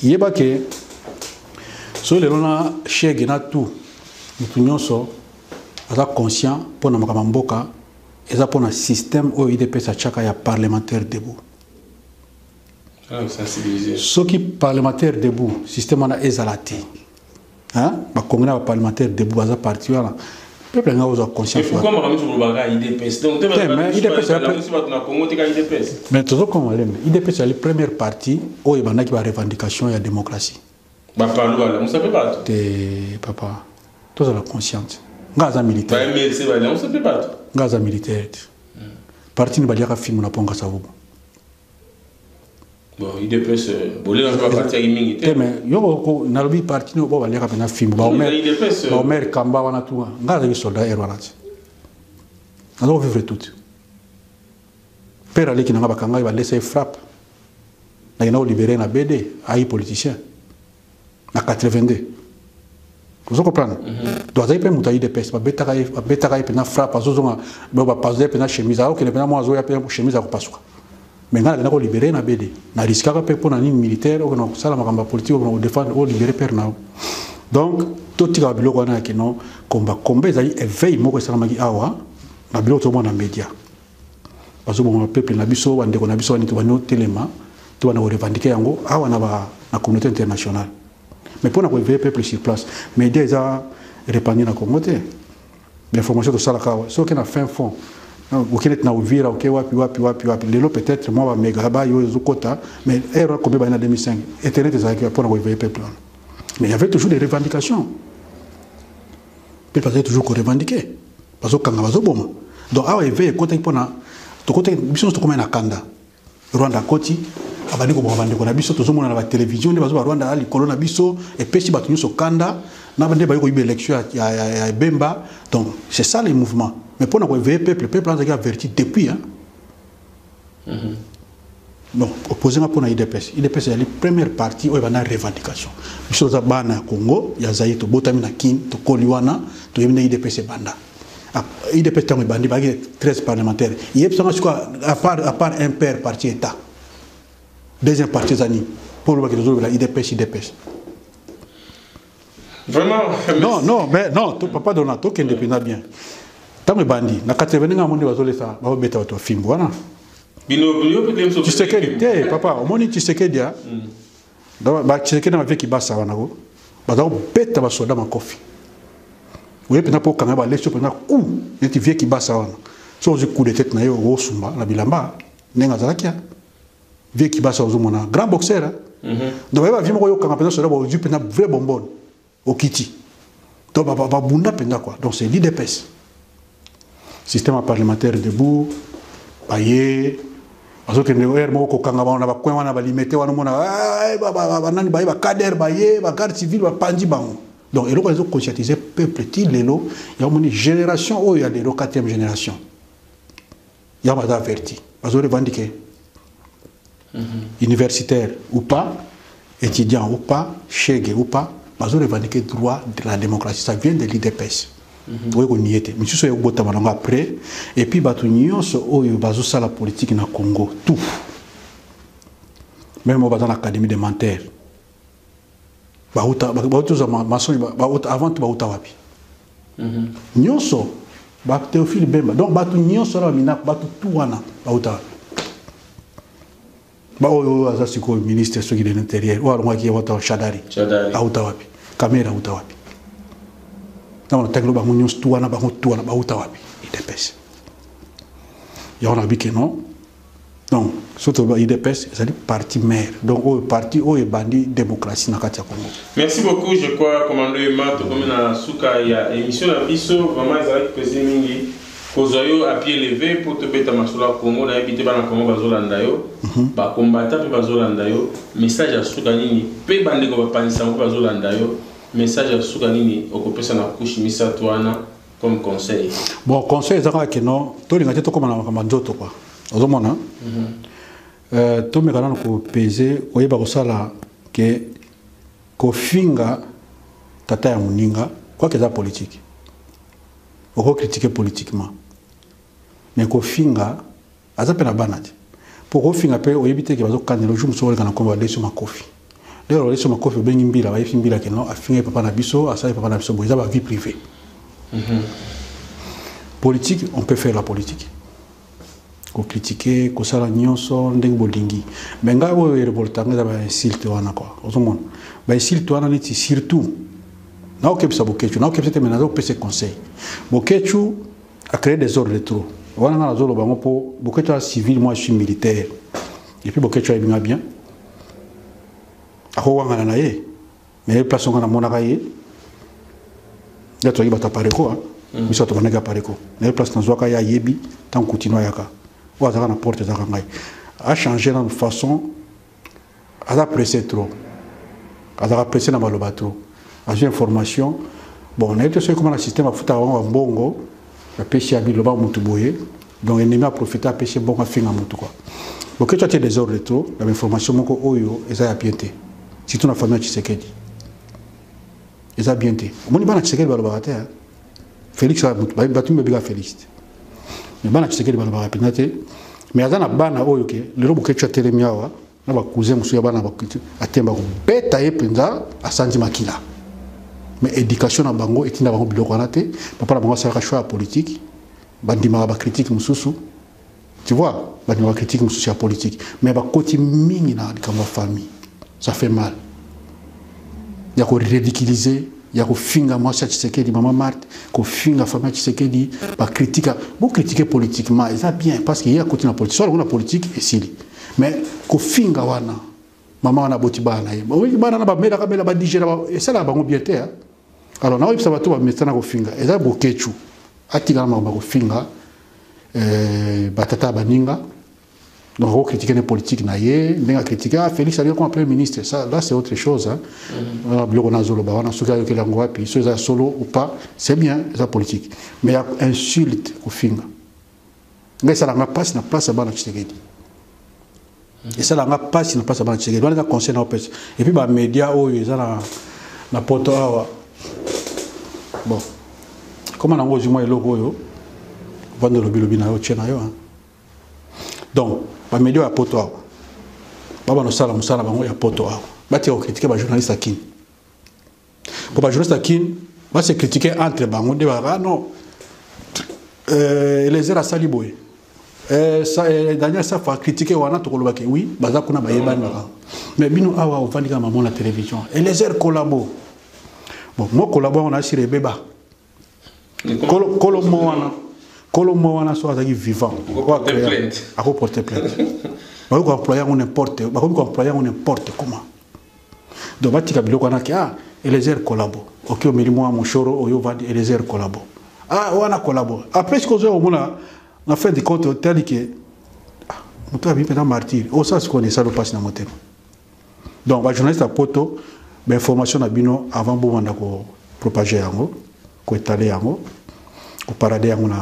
yeba ke so le lona chege na tout mutu nyonso aza conscient pour na makamboka eza pour na système o IDPS chaka ya parlementaire debout ce qui parlementaire debout système na ezalati hein ba congolais ba parlementaire debout baza parti wala peuple nga oza conscient pourquoi ma kamiso boloba IDPS donc mais toujours comme IDPS est la première partie o ebandaki ba revendication ya démocratie on ne sait pas tout. Papa, tu as la conscience. Gaza militaire. On ne sait pas tout. Gaza militaire. Parti ne va dire film na ponga savubu. Bon, il dépêche. Bolé on va partir avec militaire. Mais yo na lobi parti no ba leka na film ba Omer Kamba wana tu. Gaza yi soldat erwanati. Alors vivre tout. Père ali ki na ba kanga ba laisser frappe. na libéré na BD aïe politicien na 82. Vous comprenez? Donc il peut monter IDPS, ba beta kai pena frappe azozonga ba passer pena chemise ao que pena mo azo ya pena chemise a kopasuka. Mais na ko libérer na BD na risque ka pe pona ni militaire ou na sala makamba politique ou défendre ou libérer per na. Donc tout tika biloko na ke non combat ezali éveil moko sala maki awa na biloko to mona média. Parce que bon peuple na biso bande ko na biso ni to bano telema to bana revendiquer yango awa na communauté internationale. Mais pour nous le peuple sur place, les médias sont répandus dans le Congo. L'information de Salakawa, ce qui est fin fond, vous êtes dans Ouvira, peut-être moi, je vais mais erreur comme en 2005, Internet est pour nous le peuple. Mais il y avait toujours des revendications. Il fallait toujours revendiquer. Parce que quand on va bon, donc il y avait côté pour na, côté mission de comme un Kanda, Rwanda Koti. Abandi ko bavande ko na biso tozomona na ba télévision ne bazo ba Rwanda ali kolona biso et pesi batu nyuso kanda na bande ba ko ibe élection ya Bemba. Donc c'est ça les mouvements. Mais pour na ko veiller peuple a averti depuis hein. Non, opposé pour na IDPS c'est la première partie où il y a une revendication. Biso za bana Congo ya zaito botami na kin to koliwana to yemina IDPS banda. IDPS tango bandi ba 13 parlementaires. Yep sanga à part un père parti état. Deuxième partisanie pour le IDPS. Vraiment. Mais non, papa Donato qui est indépendant bien. Tant que bandi, na 80 ans mon bazole ça, ba beta to fimbo wana. Bino peut-être tu sais que papa, au moins tu sais que dia. Ba tu sais que na vie qui basa wana go. Ba da beta ba soda makofi. Oui pena po kanga ba leso pena coup, et tu vie qui basa wana. So je coup de tête na yo go sumba na bilamba, nenga zalakia. Vieux qui basse aux hommes, grand boxeur. Donc, il va vivre au Canada, c'est un vrai bonbon au Kiti. Donc, donc c'est l'IDPS. Système parlementaire debout, paillé. Parce que nous avons un Canada, on a quoi, on a limité, on a cadre, garde civile, pandi. Donc, il faut conscientiser le peuple, il y a une génération où il y a des 4e génération. Il y a des avertis. Parce que revendiquer. Universitaire ou pas, étudiant ou pas, chèque ou pas, ils ont revendiqué le droit de la démocratie. Ça vient de l'IDPS. Oui, on y était. Mais si c'est au après, et puis, ils ont la politique dans le Congo. Tout. Même dans l'académie des menteurs. Avant tout, wapi. Nyonso, Théophile Bemba. Donc, nyonso la mina, tout wana, le ministre de l'Intérieur, ou alors qui est Chadari, Aoutawapi, Kamera Aoutawapi. Dans le texte, nous avons tout Aoutawapi, IDPS. Il y a un habit que non. Donc, surtout l'IDPS, c'est le parti maire. Donc, le parti où est bandit démocratie dans le Congo. Merci beaucoup, je crois, commandant Mato, comme on a souka, il y a émission à Bisso, vraiment, ils arrivent pesé mingi. Kozoyo à pied levé pour te mettre à Masula Congo, on a évité par la Congo Bazolandayo, ba combattant pe Bazolandayo, message à Soukanini, pe bande ko panisa ko Bazolandayo, message à Soukanini, okopesa na couche misa toana comme conseil. Bon, conseil ça que non, to linga to comme na manjoto quoi. Ozomona. To me kana ko peser, ko yeba ko sala ke ko finga tata ya muninga, quoi que ça politique. On peut critiquer politiquement. Mais quand finga, ça peut être banal. Pour qu'on finga, on peut éviter que les gens ne soient pas en train de se faire coffee. D'ailleurs, les gens qui ont bien imbira, ils ont imbira que non, à finir papa nabiso, à ça papa nabiso, ils ont la vie privée. Politique, on peut faire la politique. Qu'on critiquer, qu'on s'en nyonso, ndeng bolingi. Mais nga wo revolta nga ba insulte wana quoi. Ozomona. Ba insulte wana niti surtout. Na okep sa bokechu, na okep c'était menazo pese conseil. Bokechu a créé des ordres de trop. Wana na zolo bango po bokechu a civil, moi je suis militaire. Et puis bokechu a bien. Ako wanga na ye. Mais place on na mona kaye. Ya to yibata pareko hein. Biso to banega pareko. Mais place na zoka ya yebi tant continue yaka. Wa za na porte za ngai. A changer dans façon a pressé trop. A pressé na maloba trop. À une information, bon, on a été sur comment le système a foutu avant bongo, la PCA Biloba Moutuboye, Donc ennemi a profité à pêcher bon à finir moto quoi. Bon que tu as des ordres trop, l'information moko oyo eza bien té. Surtout na famille Tshisekedi. Eza bien té. Moni bana Tshisekedi balobate hein. Félix a battu me biga Félix. Mais bana Tshisekedi balobate penate. Mais azana bana oyo ke le robo que tu as telemiawa na ba cousin musuya bana ba atemba ko beta ye penza asanji makila. Mais éducation na bango etinda bango biloko wana te papa na bango sala choix politique bandima ba critique mususu tu vois bandima ba critique mususu ya politique mais ba koti mingi na kama famille ça fait mal ya ko ridiculiser ya ko finga moi Tshisekedi maman Marthe ko finga famille Tshisekedi ba critique bon critiquer politiquement ça bien parce qu'il y a côté na politique soit on a politique et sili mais ko finga wana maman wana boti bana ye oui bana na ba mela ka mela ba digera et ça là bango bien te hein. Alors, nous avons fait un médecin au finga. Et ça, c'est un atigana au finga. Batata baninga. Donc, on critique les politiques. On a critiqué Félix Aliou comme Premier ministre. Ça, là, c'est autre chose. On a solo ou pas. C'est bien, c'est politique. Mais il y a insulte au finga. Mais ça n'a pas de place à Bana Tshisekedi. Et ça n'a pas de place à Bana Tshisekedi. On a conseillé. Et puis, les médias, ils ont la poto. Bon, comment on a dit moi le logo, vendre le bilobi na yo tchena yo. Donc, ba média ya poto awa. Baba no sala musala bango ya poto awa. Ba ti critiquer ba journaliste akin. Pour ba journaliste akin, ba se critiquer entre bango de ba non. Les era saliboy. Ça Daniel ça fa critiquer wana to kolobake oui, baza kuna ba yebana. Mais bino awa ovandika maman la télévision. Et les airs collabo. Bon, moi, collabore, on a sur les bébés. Colomoana soit vivant. À porter plainte. On va employer n'importe comment. Donc, on va dire et les airs collaborent. Ok, mais moi, mon choro, et les airs collaborent. Ah, on a collaboré. Après, ce qu'on a fait des comptes tel que. On peut vivre dans martyr. Oh, ça, c'est qu'on est ça, le passe dans mon thème. Donc, le journaliste à poto. L'information à bino avant de propager yango, ko étaler yango, ko parader yango na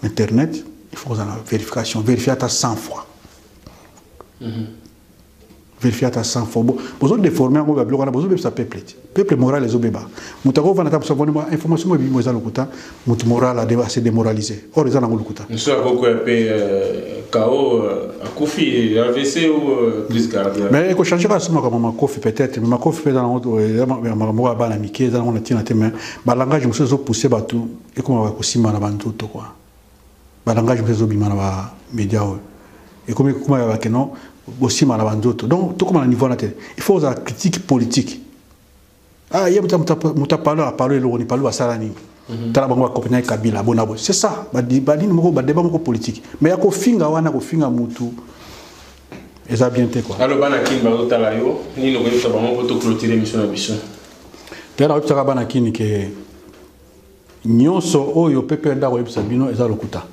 internet, il faut une vérification, vérifier à 100 fois. Vérifier à 100 fois. Besoin de former yango bablo kana besoin de ça peuple moral les obéba. Mutako va na ta savoir information bi moza lokuta, mut moral a se démoraliser. Or ils en ont lokuta. Nous sommes beaucoup KO à Kofi AVC ou plus cardiaque. Mais il faut changer à ce moment comme Kofi peut-être, mais Kofi peut dans ma bana miké dans on a tina tema. Ba langage monsieur zo pousser batu et comme va kosima na bantu to quoi. Ba langage monsieur zo bima na ba média et comme va que non kosima na bantu to. Donc tout comme à niveau national, il faut la critique politique. Ah, il y a muta parler le parler ba salani. Kabila bonabo c'est ça badini moko ba débat moko politique mais yako finga wana ko finga mutu eza bien te quoi alors bana kin ba otala yo ni no ko ba moko to clôturer mission na biso tera optaka bana kin ke nyonso oyo pepe nda ko yebisa bino eza lokuta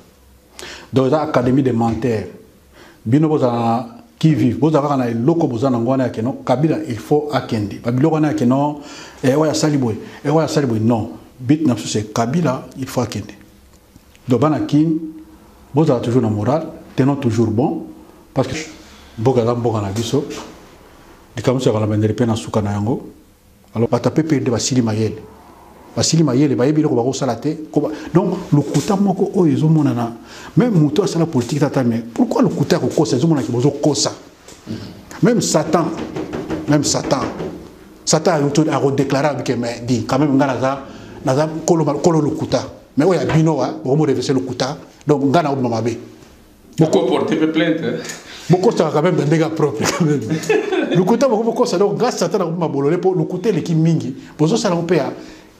donc eza académie de menteurs bino boza qui vivent boza kana eloko boza na ngwana yake no Kabila il faut akende ba biloko na yake no oya saliboy non bit na c'est Kabila il faut akende donc banakin boza toujours na moral tenons toujours bon parce que boga na biso dikamusa kana bendele pena suka na yango alors bata pepe de basili mayele ba yebile ko ba kosala te donc le kuta moko o ezomona na même muto asala politique tata mais pourquoi le kuta ko kosa ezomona ki bozo kosa même Satan a redéclaré que mais dit quand même ngana za kolo le kuta mais oya bino wa bo mo reverser le kuta donc ngana o mamabe beaucoup porter plainte beaucoup ça quand même des dégâts propres quand même le kuta beaucoup ça donc grâce Satan a mabolole pour le kuta les qui mingi bozo ça on peut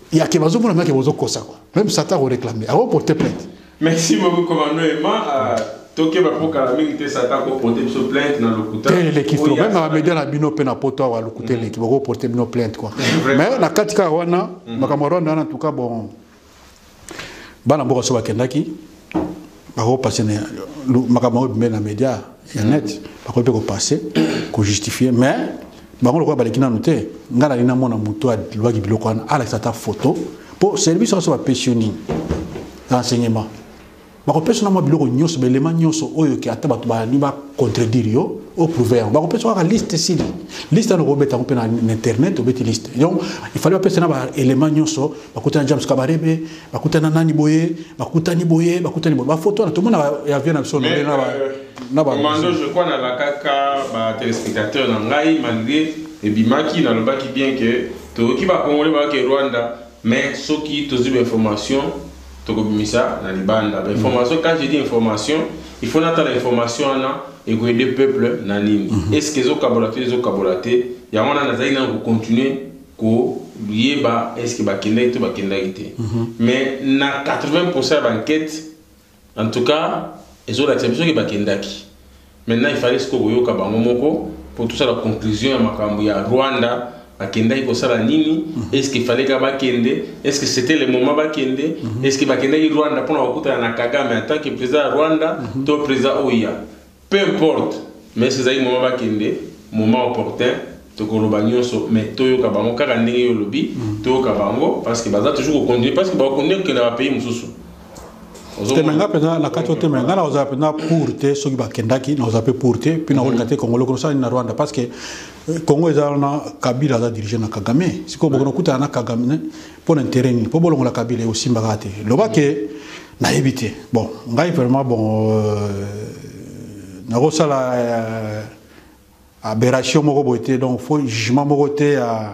il y a que bazo mo na que bozo kosa quoi même Satan a réclamé a porter plainte. Merci beaucoup commandant Emma toke ba pour kala mingi te Satan ko porter plainte dans le kuta l'équipe même à média na bino pe na poto wa le kuta l'équipe ko porter bino plainte quoi mais na katika wana makamoro na en tout cas bon bana mboka so bakendaki bako passer na makamoro be na média ya net bako pe ko passer ko justifier mais bango ko balekina noté ngala lina mona muto a loi ki biloko ana ala ta photo pour service so ba pensionning renseignement bakopesa na biloko nyonso belema nyonso oyo ki ata bato bani ba contredire yo au prouver bakopesa ka liste sili liste na kobeta ko na internet obeti liste donc il fallait bapesa na ba élément nyonso bakutana James Kabarebe bakutana nani boye bakutani boye ba photo na tout le monde ya vient na biso na ba commando je crois na la kaka ba téléspectateur na ngai malgré et bimaki na lobaki bien que to ki ba congolais ba ke Rwanda mais ceux qui tozi information Tokobimisa na libanda. Information, quand je dis information, il faut attendre l'information et que les peuples n'animent. Est-ce que les autres cabolatés, il y a un an qui continue ko lieba est-ce que bakenda ito bakenda ite. Mais na 80% d'enquête, en tout cas, ils ont l'acceptation que bakenda ki. Maintenant, il fallait ce que vous kabangomoko pour tout ça la conclusion à makambo ya Rwanda. Bakenda iko sala nini? Est-ce qu'il fallait que bakende? Est-ce que c'était le moment bakende? Est-ce que bakenda i Rwanda pour nakuta na Kagame en tant que président Rwanda, to président Oya. Peu importe, mais c'est un moment bakende, moment opportun, to koloba nyonso, mais toyo kabango kaka ndenge yo lobi, toyo kabango parce que baza toujours continuer parce que ba continuer que na pays mususu. Temenga pena na kati temenga na oza pena pour te soki bakendaki na oza pe pour te puis na olingate Congo ko ça na Rwanda parce que Congo ezalana Kabila za diriger na Kagame siko bokono kuta na Kagame pour intérêt ni po bolongo la Kabila aussi mbagate loba ke na éviter bon ngai vraiment bon na ko sala aberration moko boité donc faut jugement moko te à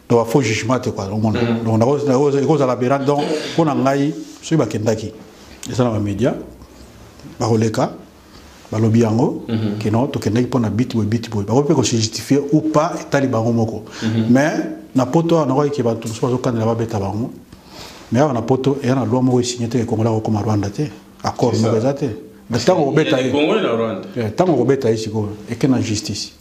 donc faut jugement te quoi donc na ko sala aberration donc pour ngai soki bakendaki ça dans les médias baroleka balobi yango que non to kendaki pona bit boy ba peut se justifier ou pas etali bango moko mais na poto na ko ke ba tout so kan la ba beta bango mais na poto et na loi moko signé te Congo la comme Rwanda te accord mo bezate mais tango beta Congo na Rwanda tango beta ici ko et que na justice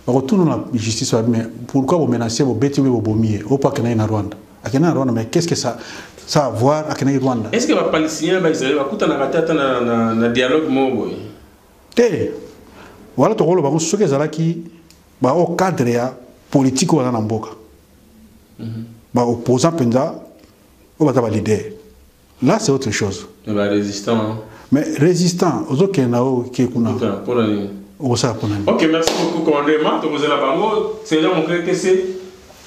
ba retourne na justice mais pourquoi vous menacez vous beti vous bomie ou pas que na Rwanda akena Rwanda mais qu'est-ce que ça a à voir avec les Rwanda? Est-ce que les Palestiniens vont na dialogue mobo? Té. Voilà to rolo bango soki ezalaki ba au cadre ya politique wana na mboka. Ba opposant penza ou ba leader. Là c'est autre chose. Mais ba résistant. Mais résistant, ozoke na o ke kuna. Pour la ligne. Ok, merci beaucoup commandement. To poser la bango, c'est là on crée que c'est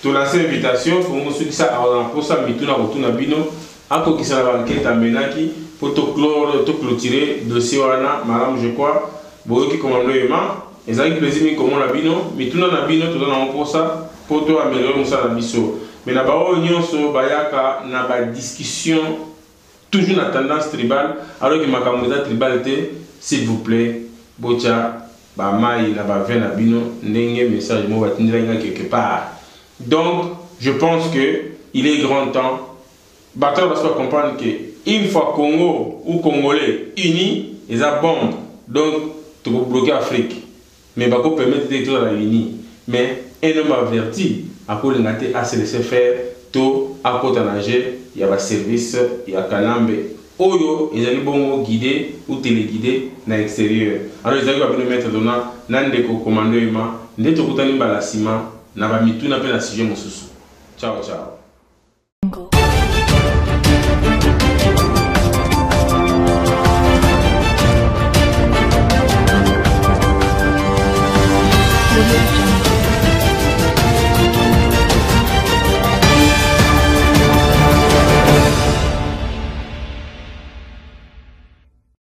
to lancer invitation pour nous ceux qui ça pour ça mituna retourna bino ako qui ça la enquête amenaki pour to clôturer dossier wana madame je crois boyo qui commandement et ça qui plaisir comment la bino mituna na bino to na pour ça pour to améliorer ça la biso mais na ba nyonso bayaka na ba discussion toujours na tendance tribale alors que makambo tribalité s'il vous plaît bocha ba mai na ba vena bino ndenge message mo batindira quelque part. Donc, je pense qu'il est grand temps. Bataille va se comprendre qu'une fois Congo ou Congolais unis, ils ont bombe. Donc, tu peux bloquer l'Afrique. Mais tu peux permettre d'être dans la unis. Mais un homme averti, à cause de se laisser faire, tout à côté de nager, il y a un service, il y a Kanambe. Oyo, ils ont bon guidé ou téléguidé dans l'extérieur. Alors, ils ont pu mettre dans le commandement, ils ont pu mettre dans le na ba mituna pe na sujet mosusu. Ciao ciao.